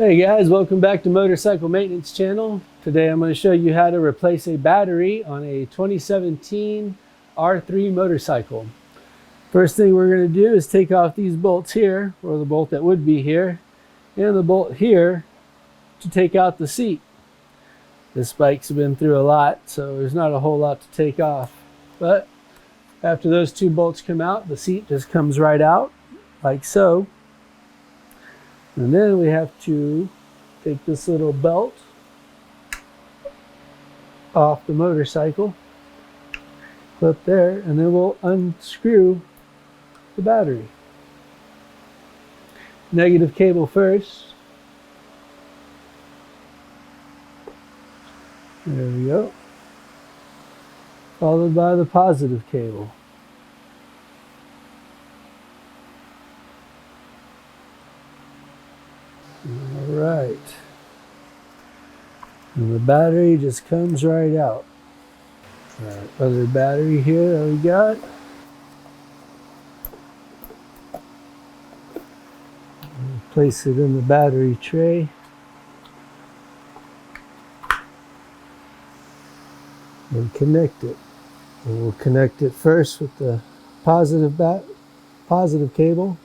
Hey guys, welcome back to Motorcycle Maintenance Channel. Today I'm going to show you how to replace a battery on a 2017 R3 motorcycle. First thing we're going to do is take off these bolts here, or the bolt that would be here, and the bolt here to take out the seat. This bike's been through a lot, so there's not a whole lot to take off. But after those two bolts come out, the seat just comes right out, like so. And then we have to take this little belt off the motorcycle, clip there, and then we'll unscrew the battery. Negative cable first. There we go. Followed by the positive cable. All right. And the battery just comes right out. Our other battery here that we got. Place it in the battery tray. And connect it. And we'll connect it first with the positive cable.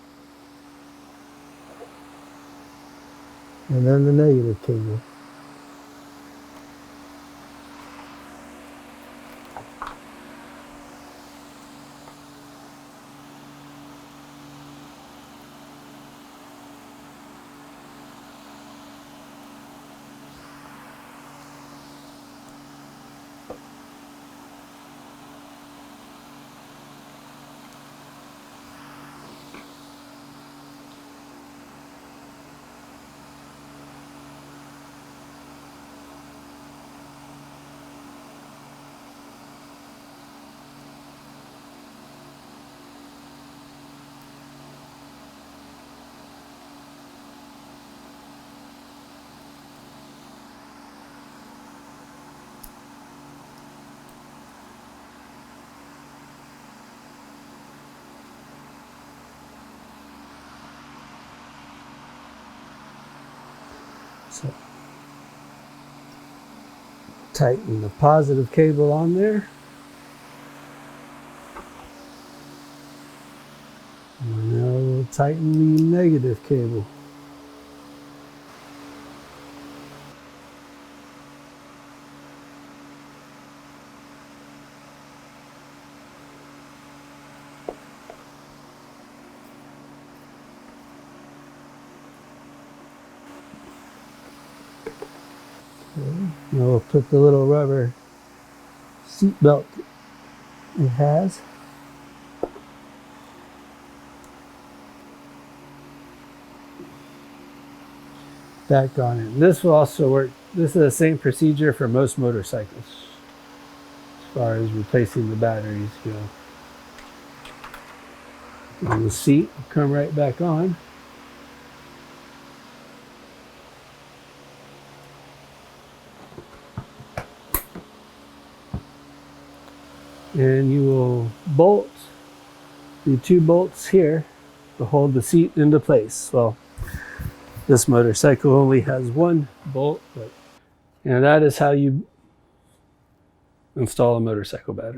And then the negative cable. So tighten the positive cable on there. And now we'll tighten the negative cable. Now we'll put the little rubber seat belt it has. Back on it. This will also work. This is the same procedure for most motorcycles as far as replacing the batteries go. And the seat will come right back on. And you will bolt the two bolts here to hold the seat into place. Well, this motorcycle only has one bolt, but that is how you install a motorcycle battery.